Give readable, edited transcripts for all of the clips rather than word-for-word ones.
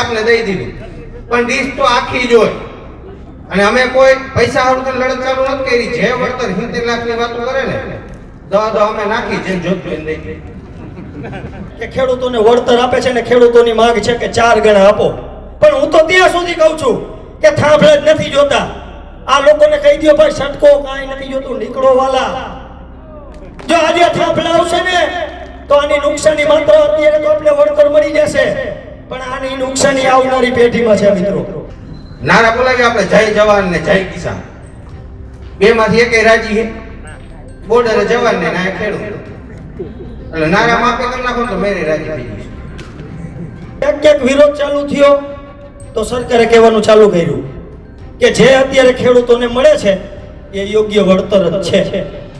આપને દઈ દીધું, પણ ડીશ તો આખી જ હોય. અને અમે કોઈ પૈસા હારું લડત ચાલુ નથી કરી. જે વળતર 70 લાખની વાતો કરે ને, દવા અમે નાખી જેમ જોતું દઈ કે ખેડૂતોને વળતર આપે છે ને ખેડૂતોની માંગ છે કે 4 ગણા આપો. પણ હું તો ત્યાં સુધી કહું છું કે થાંભલા જ નથી જોતા. આ લોકોને કહી દો ભાઈ સટકો કાંઈ નથી જોતું, નીકળો વાલા. જો આજે થાંભલા આવશે ને તો આની નુકસાની માત્ર અત્યારે તો આપણે વળતર મળી જશે, પણ આની નુકસાની આવનારી પેઢીમાં છે મિત્રો. નારા બોલાવી આપણે જય જવાન ને જય કિસાન, બે માંથી એકે રાજી છે. બોર્ડરે જવાન ને ના ખેડૂત, એટલે નારા માપે કરી નાખો તો મેરે રાજી થઈ જશે. એક વિરોધ ચાલુ થયો તો સરકારે કહેવાનું ચાલુ કર્યું કે જે અત્યારે ખેડૂતોને મળે છે એ યોગ્ય વળતર જ છે,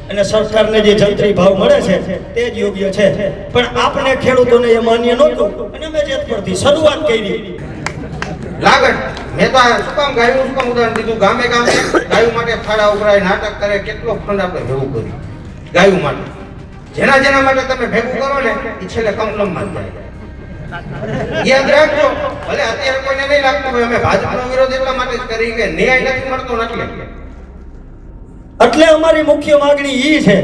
અને સરકારને જે જંત્રી ભાવ મળે છે તે જ યોગ્ય છે. પણ આપણે ખેડૂતોને એ માન્ય નહોતું અને અમે જે પરથી શરૂઆત કરી. લાગણ મેં તો શું કામ ગાયું શું કામ ઉદાહરણ દીધું. ગામે ગામે ગાયું માટે ફાળા ઉભરાય, નાટક કરે, કેટલો ફંડ આપણે ભેગું કર્યું ગાયું માટે. જેના જેના માટે તમે ભેગું કરો ને એ છેલ્લે કમલમમાં જાય. યાદ રાખજો, ભલે અત્યારે કોઈને નહીં લાગતું હોય અમે ભાજપનો વિરોધ એટલા માટે જ કરી કે ન્યાય નથી મળતો એટલે અમારી મુખ્ય માંગણી એ છે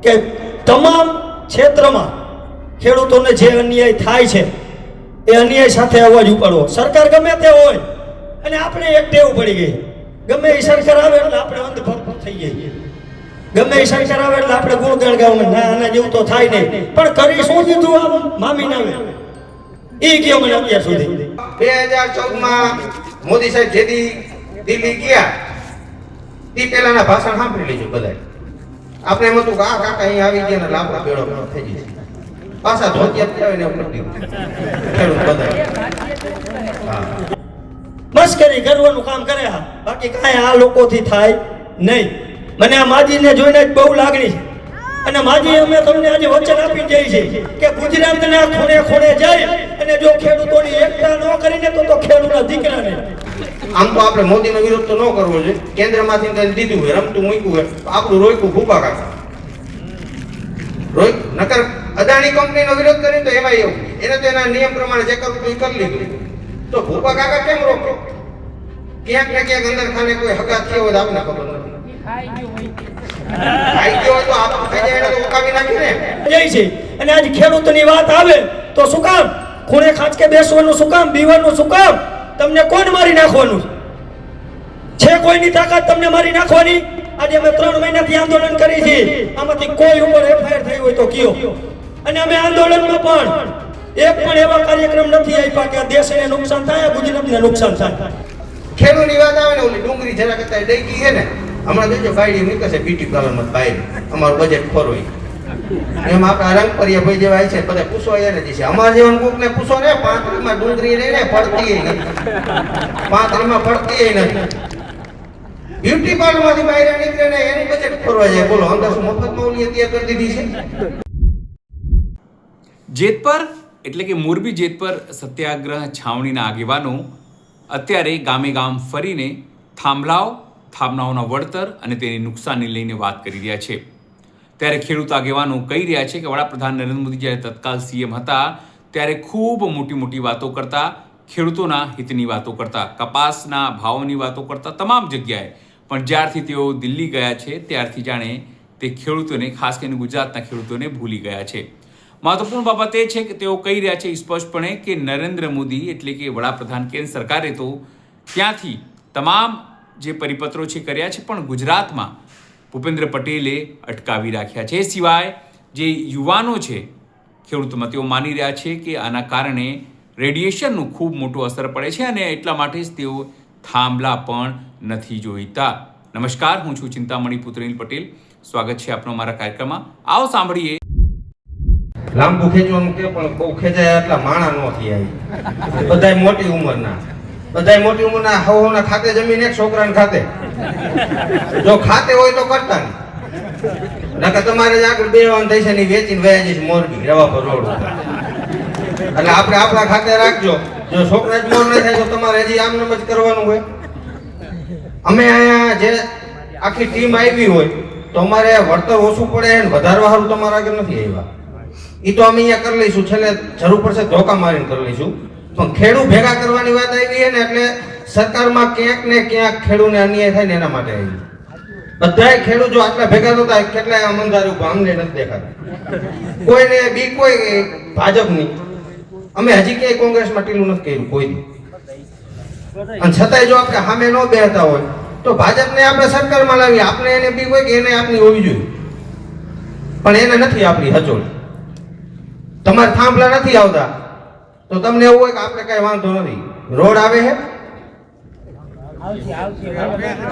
કે તમામ ક્ષેત્રમાં ખેડૂતોને જે અન્યાય થાય છે એ અન્યાય સાથે અવાજ ઉપાડવો. સરકાર ગમે તે હોય અને આપણે એક ટેવ પડી ગઈ, ગમે એ સરકાર આવે એટલે આપણે અંધભક્ત થઈ જઈએ. ગમે એ સરકાર આવે એટલે આપણે ગુણગાન ગાવું, ના આના જેવું તો થાય નહીં. પણ કરી શું દીધું આમ મામી નામે એ કયો મને અત્યાર સુધી. 2014માં મોદી સાહેબ જેદી દિલ્હી ગયા તે પહેલાના ભાષણ સાંભળી લેજો બધા. આપણે એમ હતું કે આ કાકા અહીં આવી ગયા ને લાભ બેડો થઈ જશે, પાછા ધોતિયા આવે ને એવું નથી ખેડૂત બધા મસ્કરી કરવાનું કામ કરે. બાકી કાંઈ આ લોકોથી થાય નહીં. મને આ માજીને જોઈને જ બહુ લાગણી છે. અને માજી અમે તમને આજે વચન આપી જઈએ છીએ કે ગુજરાતના ખૂણે ખૂણે જાય અને જો ખેડૂતોની એકતા ન કરીને તો ખેડૂતના દીકરાને. આમ તો આપણે મોદીનો વિરોધ તો ન કરવો જોઈએ. કેન્દ્રમાંથી કંઈ દીધું હોય, રમતું મૂક્યું હોય, આપણું રોક્યું ભૂપા કાકા રોક. નકર અદાણી કંપનીનો વિરોધ કરીને તો એમાં એવું એને તો એના નિયમ પ્રમાણે જે કરવું એ કરી લીધું. તો ભૂપા કાકા કેમ રોકો? ક્યાંક ને ક્યાંક અંદર ખાને કોઈ હગા થયો હોય તો આપને ખબર નથી. અને આજ ખેડૂતની વાત આવે તો શું કામ ખૂણે ખાંચકે બેસવાનું, શું કામ બીવાનું, શું કામ? તમને કોણ મારી નાખવાનું છે? કોઈની તાકાત તમને મારી નાખવાની? આજે અમે 3 મહિનાથી આંદોલન કરી છે, આમાંથી કોઈ ઉપર એફઆઈઆર થઈ હોય તો કયો. અને અમે આંદોલનમાં પણ એક પણ એવા કાર્યક્રમ નથી આપ્યા કે દેશને નુકસાન થાય, ગુજરાતને નુકસાન થાય. ખેડૂતની વાત આવે ને ઓલી ડુંગળી જરા કરતા ડેકી છે ને, હમણાં દેજો બાયડી નીકળશે બ્યુટી પાર્લરમાં બાયડી, અમારું બજેટ ખોરવાય. એમ આપણા રંગપરિયા ભાઈ જેવા છે બધા પૂછવા એને છે. અમારા જેવા કોકને પૂછો ને 35માં ડુંગળી લઈને પડતી નથી, 35માં પડતી નથી. બ્યુટી પાર્લરમાંથી બહાર નીકળે ને એનું બજેટ ખોરવાય જાય. બોલો અંદર શું મફતમાં ઓલી અત્યારે કરી દીધી છે. જેતપર એટલે કે મોરબી જેતપર સત્યાગ્રહ છાવણીના આગેવાનો અત્યારે ગામે ગામ ફરીને થાંભલાઓના વળતર અને તેની નુકસાની લઈને વાત કરી રહ્યા છે. ત્યારે ખેડૂત આગેવાનો કહી રહ્યા છે કે વડાપ્રધાન નરેન્દ્ર મોદી જ્યારે તત્કાલ સીએમ હતા ત્યારે ખૂબ મોટી વાતો કરતા, ખેડૂતોના હિતની વાતો કરતા, કપાસના ભાવોની વાતો કરતા તમામ જગ્યાએ. પણ જ્યારથી તેઓ દિલ્હી ગયા છે ત્યારથી જાણે તે ખેડૂતોને, ખાસ કરીને ગુજરાતના ખેડૂતોને ભૂલી ગયા છે. મહત્વપૂર્ણ બાબત એ છે કે તેઓ કહી રહ્યા છે સ્પષ્ટપણે કે નરેન્દ્ર મોદી એટલે કે વડાપ્રધાન કેન્દ્ર સરકારે તો ત્યાંથી તમામ જે પરિપત્રો છે કર્યા છે, પણ ગુજરાતમાં ભૂપેન્દ્ર પટેલે અટકાવી રાખ્યા છે. એ સિવાય જે યુવાનો છે ખેડૂતોમાં, તેઓ માની રહ્યા છે કે આના કારણે રેડિયેશનનું ખૂબ મોટું અસર પડે છે અને એટલા માટે જ તેઓ થાંભલા પણ નથી જોઈતા. નમસ્કાર, હું છું ચિંતામણી પુત્રનીલ પટેલ. સ્વાગત છે આપનો અમારા કાર્યક્રમમાં. આવો સાંભળીએ. લાંબુ ખેંચવાનું કે પણ બહુ ખેંચાય એટલા માણા ન થયા. બધાય મોટી ઉંમરના હવના ખાતે જમીન એક છોકરાને ખાતે. જો ખાતે હોય તો કરતા નહીં, નકર તમારે આગળ બેવાનું થઈ છે ને વેચીને વયા જઈશ મોરબી રવા પર રોડ. એટલે આપણે આપણા ખાતે રાખજો. જો છોકરા જ મોર ન થાય તો તમારે હજી આમ નમ જ કરવાનું હોય. અમે અહીંયા જે આખી ટીમ આવી હોય તો અમારે વળતર ઓછું પડે ને વધારવા સારું તમારા આગળ નથી આવ્યા. એ તો અમે અહીંયા કરી લઈશું, છેલ્લે જરૂર પડશે ધોકા મારીને કરી લઈશું. પણ ખેડૂત ભેગા કરવાની વાત આવી છે ને એટલે સરકારમાં ક્યાંક ને ક્યાંક ખેડૂતને અન્યાય થાય ને એના માટે આવી. બધાય ખેડૂત જો આટલા ભેગા થતા કેટલાય અમલદારો અમને નથી દેખાતા. કોઈને બી કોઈ ભાજપની અમે હજી ક્યાંય કોંગ્રેસમાં ટીલું નથી કર્યું કોઈ. અને છતાંય જો આપણે સામે ન બેહતા હોય તો ભાજપને આપણે સરકારમાં લાવી આપણે એને બી હોય કે એને આપની હોવી જોઈએ, પણ એને નથી આપણી હચોળ. તમારે થાંભલા નથી આવતા તો તમને એવું હોય કે આપણે કઈ વાંધો નથી. રોડ આવે છે,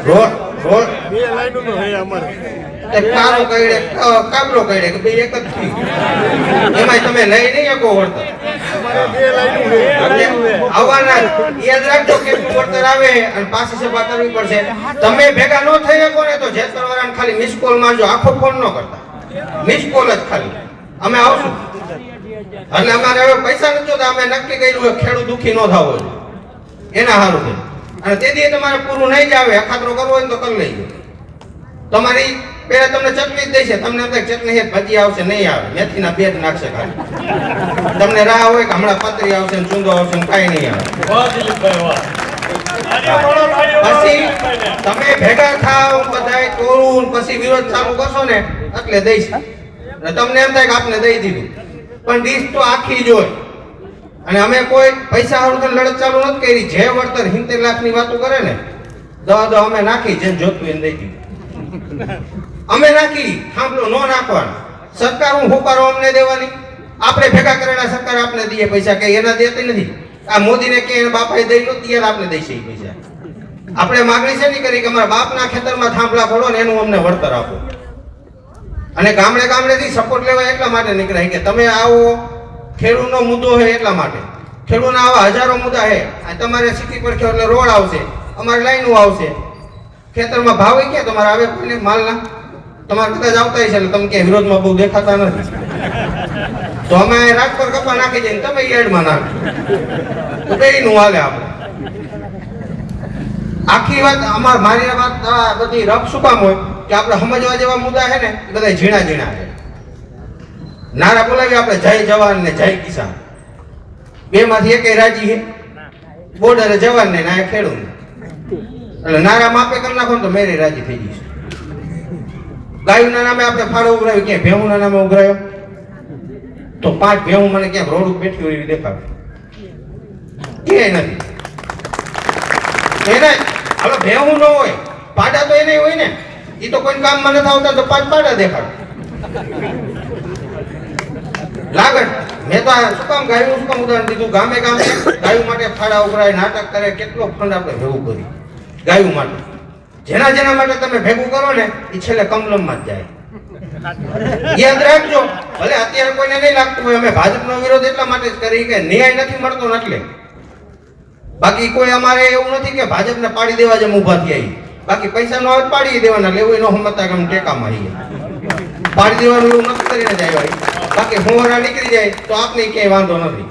રોડ બે લાઈનો તો હે અમારે. કારો કઈડે કાબલો કઈડે કે ભાઈ એક જ થઈ એમાં તમે લઈ નહીં શકો વળતર. અમારે બે લાઈનો હે. આવવાના યાદ રાખજો કેટલું વળતર આવે અને પાછી સભા કરવી પડશે. તમે ભેગા ન થઈ શકો ને તો જેતર વાળાને ખાલી મિસ કોલ મારજો, આખો ફોન ન કરતા, મિસ કોલ જ ખાલી અમે આવશું. એટલે અમારે હવે પૈસા નથી જોતા, અમે નક્કી કર્યું ખેડૂત દુખી ન થવો જોઈએ એના સારું છે. અને તેથી તમારે પૂરું નહીં જ આવે, અખાતરો કરવો હોય તો કરી લેજો. તમારી પેલા તમને ચટણી જ દેશે, તમને એમ થાય ચટણી ભજી આવશે નહીં આવે, મેથીના બે જ નાખશે ખાલી. તમને રાહ હોય કે હમણાં પતરી આવશે ને ચૂંદો આવશે ને કાંઈ નહીં આવે. પછી તમે ભેગા થાવ બધાય તોડું પછી વિરોધ ચાલુ કરશો ને એટલે દઈશ. તમને એમ થાય કે આપને દઈ દીધું, પણ ડીશ તો આખી જ હોય. અને અમે કોઈ પૈસા હારું તો લડત ચાલુ નથી કરી. જે વળતર 70 લાખની વાતો કરે ને દવા અમે નાખી, જેમ જોતું એને દઈ દીધું. અમે નાખી, થાંભલો ન નાખવાનો. સરકાર હું હોકારો અમને દેવાની, આપણે ભેગા કરેલા સરકાર આપને દઈએ પૈસા, કે એના દેતી નથી. આ મોદીને કે એના બાપાએ દઈ નો ત્યારે આપને દઈશે એ પૈસા. આપણે માગણી છે નહીં કરી કે અમારા બાપના ખેતરમાં થાંભલા ખોલો ને એનું અમને વળતર આપો. અને ગામડે ગામડેથી સપોર્ટ લેવા એટલા માટે નીકળાય કે તમે આવો, ખેડૂતનો મુદ્દો છે એટલા માટે. ખેડૂતના આવા હજારો મુદ્દા છે. તમારે સિટી પર એટલે રોડ આવશે, અમારે લાઈનો આવશે, ખેતરમાં ભાવ ક્યાં તમારે આવે કોઈને માલના, તમારે કદાચ આવતા છે એટલે તમે ક્યાંય વિરોધમાં બહુ દેખાતા નથી. તો અમે રાત પર કપા નાખી જઈને તમે યાર્ડમાં નાખો તો બેયનું હાલે આપણે. આખી વાત મારી વાત બધી રફ શું કામ હોય કે આપણે સમજવા જેવા મુદ્દા છે ને એ બધા ઝીણા ઝીણા છે. નારા બોલાવી આપણે જય જવાન ને જય કિસાન, બે માંથી એક રાજી છે. બોર્ડરે જવાન ને ના ખેડૂત, એટલે નારા માપે કરી નાખો તો મેરે રાજી થઈ જશે. ગાયુના નામે આપણે ફાળો ઉઘરાવ્યો, ક્યાંય ભેહુના નામે ઉઘરાયો તો 5 ભેહું મને ક્યાંક રોડ ઉપર બેઠી હોય એવી દેખાડે, ક્યાંય નથી. એને હવે ભેહું ન હોય, પાડા તો એને હોય ને, એ તો કોઈ કામમાં નથી આવતા તો 5 પાડા દેખાડે. લાગત મેં તો શું કામ ગાયું શું કામ ઉદાહરણ દીધું, ગામે ગામે ગાયું માટે ફાળા ઉઘરાય, નાટક કરે, કેટલો ફંડ આપણે ભેગું કરી ગાયું માટે. જેના જેના માટે તમે ભેગું કરો ને એ છેલ્લે કમલમમાં જ જાય. યાદ રાખજો, ભલે અત્યારે કોઈને નહીં લાગતું હોય અમે ભાજપનો વિરોધ એટલા માટે જ કરી કે ન્યાય નથી મળતો ને એટલે. બાકી કોઈ અમારે એવું નથી કે ભાજપને પાડી દેવા જેમ ઊભા થયા. બાકી પૈસા નો આવે પાડી દેવાના, લેવું ન સમજતા કે અમે ટેકામાં આવીએ, પાડી દેવાનું એવું નથી કરીને જાય. બાકી હોવાના નીકળી જાય તો આપને ક્યાંય વાંધો નથી.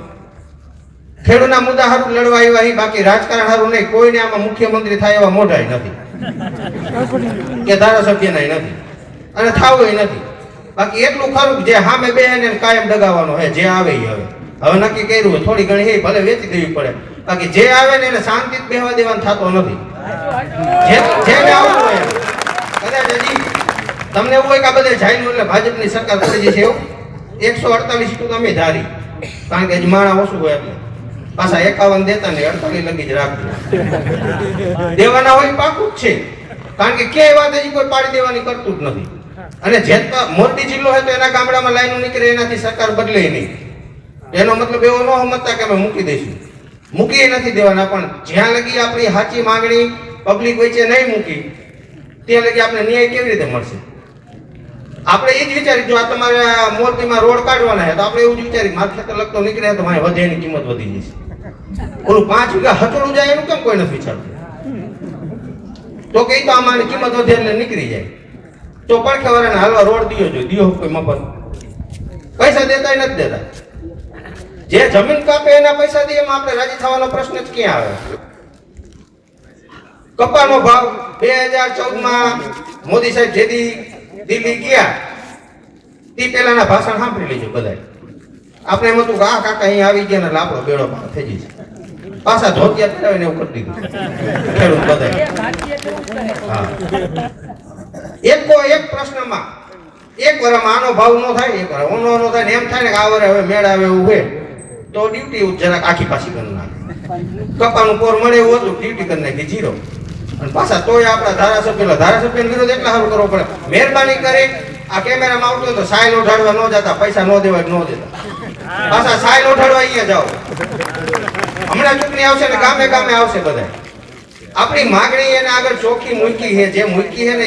ખેડૂતના મુદ્દા સારું લડવા આવ્યા, બાકી રાજકારણ સારું નહીં. કોઈને આમાં મુખ્યમંત્રી થાય એવા મોઢાય નથી કે ધારાસભ્યના નથી અને થાવું નથી. બાકી એટલું ખરું જે સામે બેને કાયમ દગાવવાનો હે, જે આવે એ હવે નક્કી કર્યું થોડી ઘણી હે ભલે વેચી દેવી પડે. બાકી જે આવે ને એને શાંતિથી બેહવા દેવાનું થતો નથી. જેને આવતું હોય કદાચ હજી તમને એવું હોય કે આ બધે જાયનું એટલે ભાજપની સરકાર પડી જશે એવું 148 સીટો તો અમે ધારી, કારણ કે હજી માણા ઓછું હોય એટલે પાછા 51 દેતા ને 48 લગી જ રાખજો. દેવાના હોય પાકું જ છે, કારણ કે ક્યાંય વાત હજી કોઈ પાડી દેવાની કરતું જ નથી. અને જે મોરબી જિલ્લો હોય તો એના ગામડામાં લાઈનો નીકળે એનાથી સરકાર બદલે નહીં. એનો મતલબ એવો ન સમજતા કે અમે મૂકી દઈશું, મૂકી નથી દેવાના. પણ જ્યાં લગી આપણી સાચી માંગણી પબ્લિક વચ્ચે નહીં મૂકી ત્યાં લગી આપણે ન્યાય કેવી રીતે મળશે? આપણે એ જ વિચારી, જો આ તમારે મોરબીમાં રોડ કાઢવાના છે તો આપણે એવું જ વિચારી મારે ખેતર લગતો નીકળે તો મારે વધે એની કિંમત વધી જશે. ઓલું 5 વીઘા હચોડું જાય એનું કેમ કોઈ નથી વિચારતું? તો કે તો આમાં કિંમત વધે એટલે નીકળી જાય. તો પડખે વાળાને હાલવા રોડ દિયો જોઈએ, દિયો કોઈ મફત પૈસા દેતા નથી દેતા. જે જમીન કાપે એના પૈસા દે એમાં આપણે રાજી થવાનો પ્રશ્ન જ ક્યાં આવે? કપાનો ભાવ 2014માં મોદી સાહેબ જેથી દિલ્હી ગયા તે પહેલાના ભાષણ સાંભળી લેજો બધા. આપણે એમ હતું કે આ કાકા અહીંયા આવી ગયા ને એટલે આપણો બેડો પાર થઈ જશે. પાછા ધોતિયા પહેરાવીને એવું કરી દીધું ખેડૂત બધાય. હા, એક પ્રશ્નમાં એક વરમાં આનો ભાવ ન થાય, એક વાર ઓનો ન થાય ને એમ થાય ને કે આ વરે હવે મેળ આવે એવું હોય તો ડ્યુટી જરાક આખી પાછી કરી નાખે. કપાનું પોર મળે એવું હતું, ડ્યુટી કરી નાખી 0. અને પાછા તોય આપણા ધારાસભ્ય વિરોધ એટલા સારું કરવો પડે. મહેરબાની કરી આ કેમેરામાં આવતો હોય તો સાઈલ ઓઢાડવા ન જતા, પૈસા ન દેવાય ન દેતા, પાછા સાઈલ ઓઢાડવા અહીંયા જાઓ. હમણાં ચૂંટણી આવશે ને ગામે ગામે આવશે બધા. આપણી માગણી એને આગળ ચોખ્ખી મૂકી છે, જે મૂકી છે ને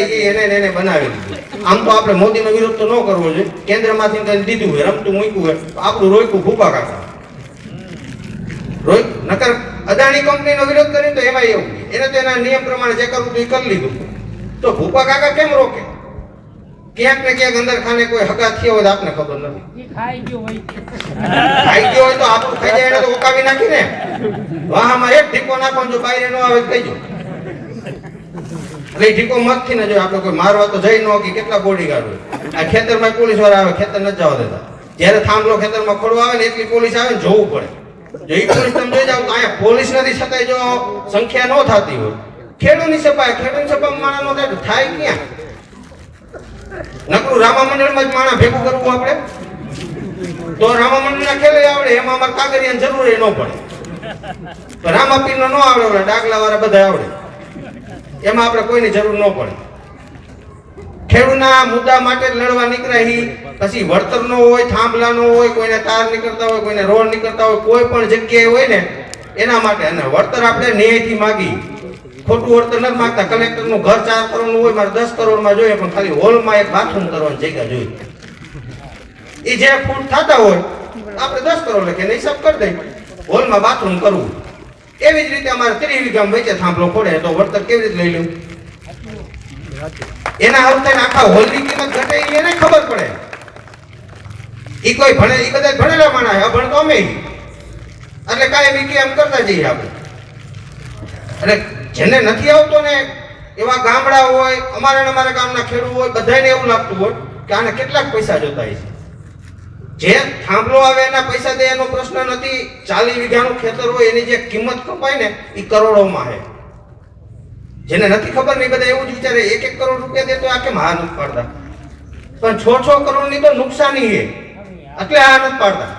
એને બનાવી દીધું. આમ તો આપણે મોદીનો વિરોધ તો ન કરવો જોઈએ, કેન્દ્રમાંથી કંઈ દીધું હોય, રમતું મૂક્યું હોય, આપણું રોક્યું ભૂપા કાકા નકર અદાણી કંપનીનો વિરોધ કરીને તો એમાં એવું એને તો એના નિયમ પ્રમાણે જે કરવું તો એ કરી લીધું. તો ભૂપા કાકા કેમ રોકે? ક્યાંક ને ક્યાંક અંદર ખાને કોઈ હગા થયો હોય તો આપને ખબર નથી. ખાઈ ગયો હોય તો આપણું ખાઈ જાય એને તો ઓકાવી નાખી ને. વાહમાં એક ઢીકો નાખવાનો, જો બાયરે ન આવે તો કહીજો. એટલે ઢીકો મતથી ને જો આપણે કોઈ મારવા તો જઈ ન કે કેટલા બોડીગાર્ડ હોય. આ ખેતરમાં પોલીસ વાળા આવે, ખેતર નથી જવા દેતા. જ્યારે થાંભલો ખેતરમાં ખોડવા આવે ને એટલી પોલીસ આવે ને જોવું પડે. જો એ પોલીસ તમે જોઈ જાવ તો અહીંયા પોલીસ નથી, છતાંય જો સંખ્યા ન થતી હોય, ખેડૂતની સભામાં માણા ન થાય તો થાય ક્યાં? નકરું રામા મંડળમાં જ માણા ભેગું કરવું આપણે તો રામા મંડળના ખેલે આવડે, એમાં અમારે કાગરિયાની જરૂર ન પડે. તો રામાપીરનો ન આવડે, ડાગલા વાળા બધા આવડે, એમાં આપણે કોઈની જરૂર ન પડે. ખેડૂતના મુદ્દા માટે લડવા નીકળ્યા. પછી વળતર નો હોય, થાંભલા નો હોય, કોઈને તાર નીકળતા હોય, કોઈને રોડ નીકળતા હોય, કોઈ પણ જગ્યાએ હોય ને એના માટે. અને વળતર આપણે ન્યાયથી માગી, ખોટું વળતર નથી માંગતા. કલેક્ટરનું ઘર 4 કરોડનું હોય, મારે 10 કરોડમાં જોઈએ, પણ ખાલી હોલમાં એક બાથરૂમ કરવાની જગ્યા જોઈએ. એ જે ફૂટ થતા હોય આપણે 10 કરોડ લખીને હિસાબ કરી દઈએ, હોલમાં બાથરૂમ કરવું. એવી જ રીતે અમારે 30 વીઘામાં વચ્ચે થાંભલો ખોડે તો વળતર કેવી રીતે લઈ લેવું? એના અવતાર આખા હોલની કિંમત ઘટે એને ખબર પડે. ઈ કોઈ ભણે, ઈ બધા ભણેલા માણસ, અભણ તો અમે. એટલે કાંઈ વીકી એમ કરતા જઈએ આપણે. એટલે જેને નથી આવતો ને એવા ગામડા હોય, અમારા ગામના ખેડૂત હોય, બધાને એવું લાગતું હોય કે આને કેટલાક પૈસા જોતા છે. જે થાંભલો આવે એના પૈસા દે એનો પ્રશ્ન નથી. 40 વીઘાનું ખેતર હોય એની જે કિંમત કપાય ને એ કરોડોમાં છે. જેને નથી ખબર નહીં બધા એવું જ વિચારે 1 કરોડ રૂપિયા દે તો આ કેમ હા નથી પાડતા, પણ 6 કરોડની તો નુકસાની છે એટલે આ નથી પાડતા.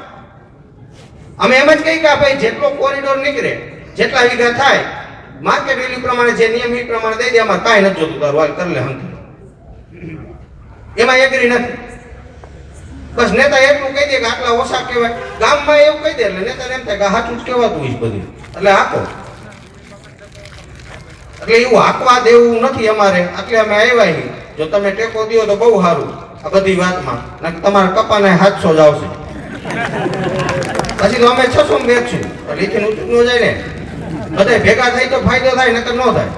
અમે એમ જ કહી કે ભાઈ જેટલો કોરિડોર નીકળે, જેટલા વીઘા થાય, માર્કેટ વેલ્યુ પ્રમાણે જે નિયમ એ પ્રમાણે દઈ દે. અમારે કાંઈ નથી જોતું, તારું હાલ કરી લે હંકી. એમાં એગ્રી નથી. બસ નેતા એટલું કહી દે કે આટલા ઓછા કહેવાય, ગામમાં એવું કહી દે એટલે નેતાને એમ થાય કે સાચું જ કહેવાતું હોય બધું એટલે હાકો. એટલે એવું હાકવા દેવું નથી અમારે. એટલે અમે આવ્યા. જો તમે ટેકો દો તો બહુ સારું આ બધી વાતમાં, તમારા કપાને 700 જ આવશે. પછી તો અમે 600 વેચશું એટલે એથી ઊંચું ન જાય ને. બધા ભેગા થાય તો ફાયદો થાય, નકર ન થાય.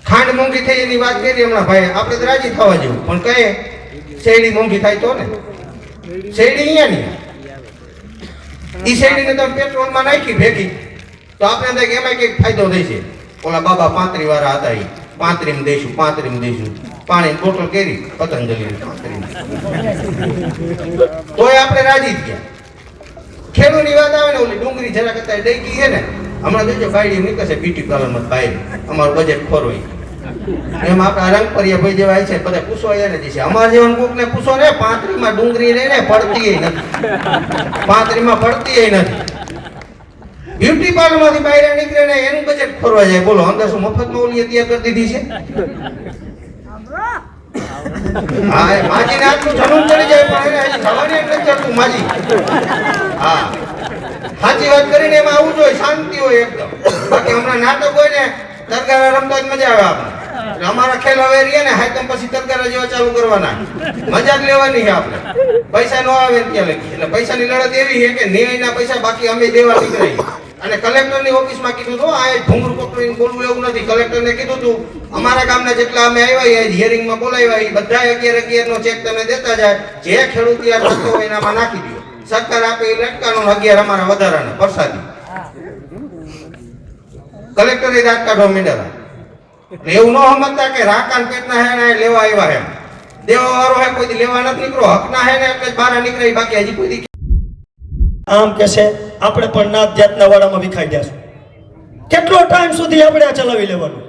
ખાંડ મોંઘી થઈ એની વાત કરી હમણાં ભાઈ, આપણે તો રાજી થવા જેવું, પણ કઈ શેરડી મોંઘી થાય તો ને શેરડી અહીંયા નહીં. એ શેરડીને તમે પેટ્રોલમાં નાખી ભેગી તો આપણે એમ થાય કે એમાં કંઈક ફાયદો થઈ છે. ઓલા બાબા 35 વાળા હતા, એ 35 દઈશું પાણીની બોટલ કેરી પતંજલિ 35 તોય આપણે રાજી થયા. ખેડૂતની વાત આવે ને, ઓલી ડુંગળી જરા કરતા ડેકી છે ને, હમણાં જોજો બાયડી નીકળશે બ્યુટી પાર્લરમાં બહાર, અમારું બજેટ ખોરવાય. એમાં આપણા રંગપરિયા ભાઈ જેવા છે બધા પૂછવા એને જશે. અમારા જેવા કોકને પૂછો ને 35માં ડુંગળી લઈને પડતી નથી, 35માં પડતી નથી. બ્યુટી પાર્લરમાંથી બહાર નીકળે ને એનું બજેટ ખોરવા જાય. બોલો અંદર શું મફતમાં ઓલી તૈયાર કરી દીધી છે? હા, માજીને આટલું જનમ ચડી જાય પણ એને હજી થવાની એટલે ચડતું માજી. હા, સાચી વાત કરીને એમાં આવું જોઈએ, શાંતિ હોય એકદમ. બાકી હમણાં નાટક હોય ને તરગારા રમતા જ મજા આવે આપણે. અમારા ખેલ હવે રહીએ ને હાઈતમ પછી તરગારા જેવા ચાલુ કરવાના, મજા જ લેવાની છે આપણે. પૈસા ન આવે ત્યાં લગી. એટલે પૈસાની લડત એવી છે કે ન્યાયના પૈસા બાકી અમે દેવા નીકળી. અને કલેક્ટરની ઓફિસમાં કીધું હતું, આ ભૂંગળું પકડીને બોલવું એવું નથી. કલેક્ટરને કીધું હતું અમારા ગામના જેટલા અમે આવ્યા હિયરિંગમાં બોલાવ્યા એ બધા 11 નો ચેક તમે દેતા જાય, જે ખેડૂત યાર થતો હોય એનામાં નાખી દો. સરકાર આપે એ લટકાનો 11 અમારા વધારાના પ્રસાદી. કલેક્ટરે રાત કાઢવા માંડ્યા. એવું ન સમજતા કે રાકાન પેટના હે ને લેવા આવ્યા હે, દેવા વાળો હે કોઈ લેવા નથી નીકળો, હકના હે ને એટલે જ બહાર નીકળે, બાકી હજી કોઈ આમ કહેશે આપણે પણ નાત જાતના વાડામાં વિખાઈ જશું. કેટલો ટાઈમ સુધી આપણે આ ચલાવી લેવાનું?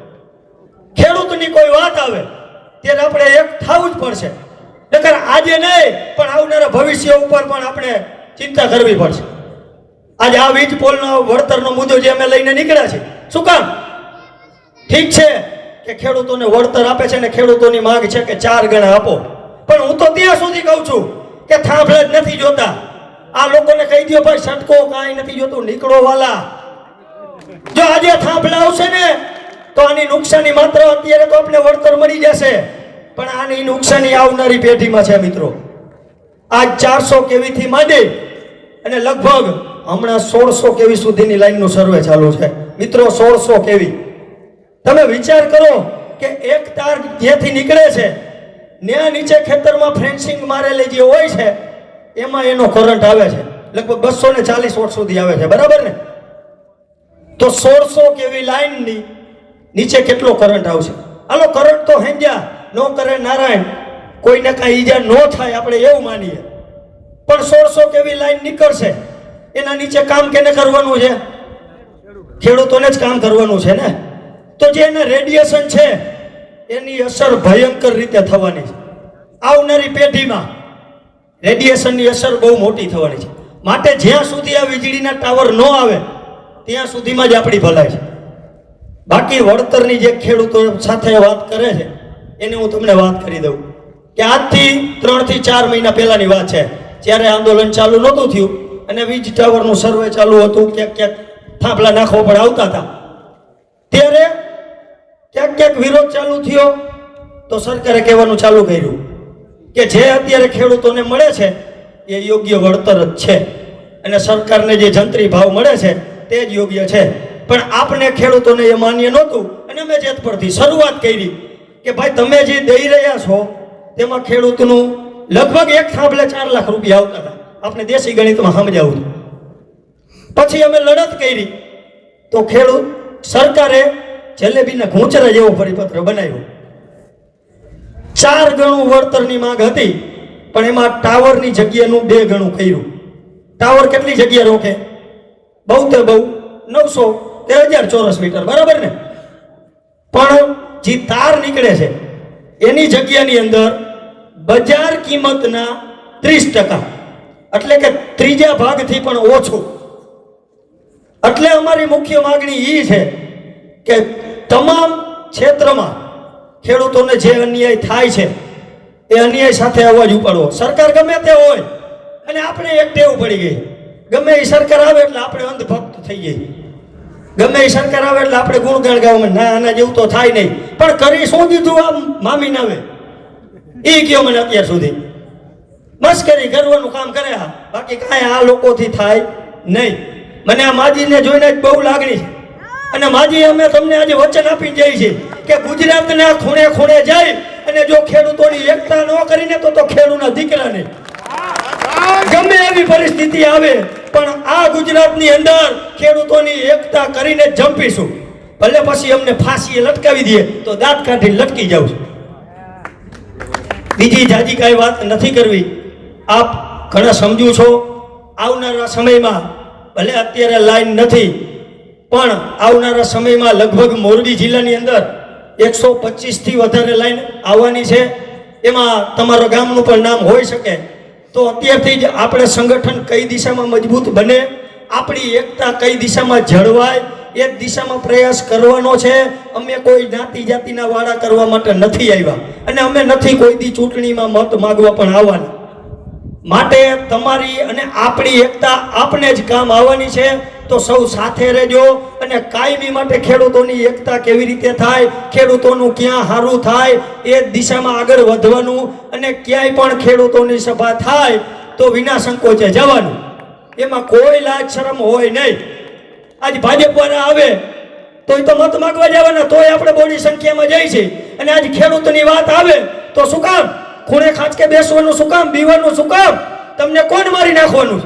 ખેડૂતની કોઈ વાત આવે ત્યારે આપણે એક થવું જ પડશે. નકર આજે નહીં પણ આવનારા ભવિષ્ય ઉપર પણ આપણે ચિંતા કરવી પડશે. આજે આ વીજ પોલનો વળતરનો મુદ્દો જે અમે લઈને નીકળ્યા છે, શું કામ? ઠીક છે કે ખેડૂતોને વળતર આપે છે ને ખેડૂતોની માંગ છે કે 4 ગણા આપો, પણ હું તો ત્યાં સુધી કહું છું કે થાંભલા જ નથી જોતા. આ લોકોને કહી દો ભાઈ સટકો કાંઈ નથી જોતું, નીકળો વાલા. જો આજે થાંભલા આવશે ને તો આની નુકસાની માત્ર અત્યારે તો આપણે વળતર મળી જશે, પણ આની નુકસાની આવનારી પેઢીમાં છે મિત્રો. આજ 400 કેવી થી માંડી અને લગભગ હમણાં 1600 કેવી સુધીની લાઈનનું સર્વે ચાલુ છે મિત્રો. 1600 કેવી. તમે વિચાર કરો કે એક તાર જ્યાંથી નીકળે છે ત્યાં નીચે ખેતરમાં ફેન્સિંગ મારેલી જે હોય છે એમાં એનો કરંટ આવે છે લગભગ 240 વોટ સુધી આવે છે, બરાબર ને? તો 1600 કેવી લાઈનની નીચે કેટલો કરંટ આવશે? આલો કરંટ તો હેંજા નો કરે નારાયણ, કોઈને કાંઈ ઈજા ન થાય આપણે એવું માનીએ, પણ 1600 કેવી લાઈન નીકળશે એના નીચે કામ કેને કરવાનું છે? ખેડૂતોને જ કામ કરવાનું છે ને. તો જે એના રેડિયેશન છે એની અસર ભયંકર રીતે થવાની છે. આવનારી પેઢીમાં રેડિયેશનની અસર બહુ મોટી થવાની છે. માટે જ્યાં સુધી આ વીજળીના ટાવર ન આવે ત્યાં સુધીમાં જ આપણી ભલાઈ છે. બાકી વળતરની જે ખેડૂતો સાથે વાત કરે છે એની હું તમને વાત કરી દઉં કે આજથી 3 થી 4 મહિના પહેલાની વાત છે, જ્યારે આંદોલન ચાલુ નહોતું થયું અને વીજ ટાવરનું સર્વે ચાલુ હતું, ક્યાંક થાંભલા નાખવા પણ આવતા હતા, ત્યારે ક્યાંક વિરોધ ચાલુ થયો તો સરકારે કહેવાનું ચાલુ કર્યું કે જે અત્યારે ખેડૂતોને મળે છે એ યોગ્ય વળતર જ છે અને સરકારને જે જંત્રી ભાવ મળે છે તે જ યોગ્ય છે. પણ આપને ખેડૂતોને એ માન્ય નહોતું અને અમે જેત પરથી શરૂઆત કરી કે ભાઈ તમે જે દઈ રહ્યા છો તેમાં ખેડૂતનું લગભગ એક થાંભલે 4 લાખ રૂપિયા આવતા હતા. આપણે દેશી ગણિતમાં સમજાવું. પછી અમે લડત કરી તો ખેડૂત સરકારે જલેબીના ઘૂંચરા જેવો પરિપત્ર બનાવ્યો. 4 ગણું વળતરની માંગ હતી પણ એમાં ટાવરની જગ્યાનું 2 ગણું કર્યું. ટાવર કેટલી જગ્યા રોકે? બહુ તે બહુ 900 કે 1000 ચોરસ મીટર, બરાબર ને? પણ જે તાર નીકળે છે એની જગ્યાની અંદર બજાર કિંમતના 30%, એટલે કે ત્રીજા ભાગથી પણ ઓછું. એટલે અમારી મુખ્ય માંગણી એ છે કે તમામ ક્ષેત્રમાં ખેડૂતોને જે અન્યાય થાય છે એ અન્યાય સાથે અવાજ ઉપાડવો. સરકાર ગમે તે હોય અને આપણે એક ટેવ પડી ગઈ, ગમે એ સરકાર આવે એટલે આપણે અંધભક્ત થઈ જઈએ. ગમે એ સરકાર આવે એટલે આપણે ગુણગાન ગાવામાં ના આના જેવું તો થાય નહીં, પણ કરી શું દીધું આમ મામી નાવે એ કયો મને અત્યાર સુધી. મસ્કરી કરવાનું કામ કર્યા, બાકી કાંઈ આ લોકોથી થાય નહીં. મને આ માજીને જોઈને જ બહુ લાગણી છે અને માજી અમે તમને આજે વચન આપી જઈએ છીએ કે ગુજરાતના ખૂણે ખૂણે જાય અને જો ખેડૂતોની એકતા ન કરીને તો ખેડૂતના દીકરાને ગમે એવી પરિસ્થિતિ આવે પણ આ ગુજરાતની અંદર ખેડૂતોની એકતા કરીને જંપીશું. ભલે પછી અમને ફાંસીએ લટકાવી દે તો દાંત કાઢીને લટકી જાઉં છું. બીજી જાજી કાંઈ વાત નથી કરવી. આપ ઘણા સમજુ છો. આવનારા સમયમાં ભલે અત્યારે લાઈન નથી પણ આવનારા સમયમાં લગભગ મોરબી જિલ્લાની અંદર 125 થી વધારે લાઈન આવવાની છે. એમાં તમારા ગામનું પણ નામ હોઈ શકે. તો અત્યારથી જ આપણે સંગઠન કઈ દિશામાં મજબૂત બને, આપણી એકતા કઈ દિશામાં જળવાય એ દિશામાં પ્રયાસ કરવાનો છે. અમે કોઈ જ્ઞાતિ જાતિના વાડા કરવા માટે નથી આવ્યા અને અમે નથી કોઈ દી ચૂંટણીમાં મત માગવા પણ આવવાના. માટે તમારી અને આપણી એકતા આપને જ કામ આવવાની છે. તો સૌ સાથે રહેજો અને કાયમી માટે ખેડૂતોની એકતા કેવી રીતે થાય, ખેડૂતોનું ક્યાં સારું થાય એ દિશામાં આગળ વધવાનું અને ક્યાંય પણ ખેડૂતોની સભા થાય તો વિના સંકોચે જવાનું. એમાં કોઈ લાજ શરમ હોય નહીં. આજ ભાજપ વાળા આવે તો એ તો મત માગવા જવાના, તોય આપણે બોડી સંખ્યામાં જઈએ છીએ. અને આજ ખેડૂતની વાત આવે તો શું કામ ખૂણે ખાંચકે બેસવાનું, શું કામ બીવાનું, શું કામ? તમને કોણ મારી નાખવાનું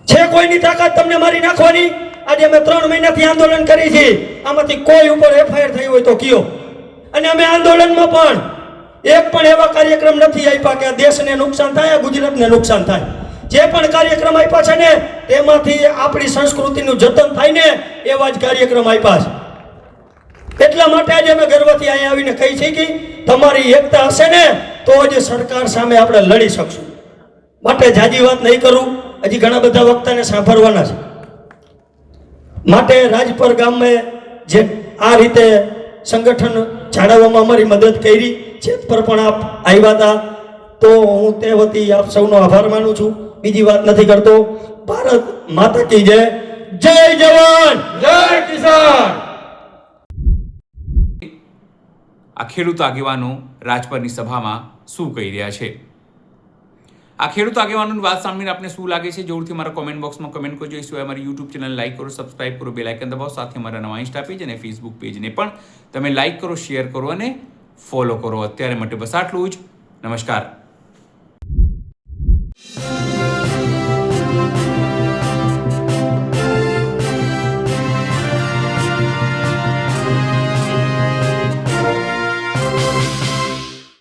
છે? કોઈની તાકાત તમને મારી નાખવાની? આજે અમે 3 મહિનાથી આંદોલન કરી છે, આમાંથી કોઈ ઉપર FIR થઈ હોય તો કયો. અને અમે આંદોલનમાં પણ એક પણ એવા કાર્યક્રમ નથી આપ્યા કે દેશને નુકસાન થાય, ગુજરાતને નુકસાન થાય. જે પણ કાર્યક્રમ આપ્યા છે ને તેમાંથી આપણી સંસ્કૃતિનું જતન થાય ને એવા જ કાર્યક્રમ આપ્યા છે. એટલા માટે આજે અમે ગર્વથી અહીંયા આવીને કહી છે કે તમારી એકતા હશે ને તો જ સરકાર સામે આપણે લડી શકશું. માટે જાજી વાત નહીં કરું, હજી ઘણા બધા વક્તાને સાંભળવાના છે. માટે રાજપર ગામે જે આ રીતે સંગઠન જાળવવામાં અમારી મદદ કરી, જેતપર પણ આપ આવ્યા હતા, તો હું તે વતી આપ સૌનો આભાર માનું છું. બીજી વાત નથી કરતો. ભારત માતા કી જય. જય જવાન જય કિસાન. આ ખેડૂત આગેવાનો રાજપરની સભામાં શું કહી રહ્યા છે? આ ખેડૂત આગેવાનોની વાત સાંભળીને આપને શું લાગે છે? જરૂરથી મારા કોમેન્ટ બોક્સમાં કમેન્ટ કરજો. એ સિવાય અમારી યુટ્યુબ ચેનલ લાઈક કરો, સબસ્ક્રાઇબ કરો, બેલ આઇકન દબાવો. સાથે અમારા નવા ઇન્સ્ટા પેજ અને ફેસબુક પેજને પણ તમે લાઈક કરો, શેર કરો અને ફોલો કરો. અત્યારે માટે બસ આટલું જ. નમસ્કાર.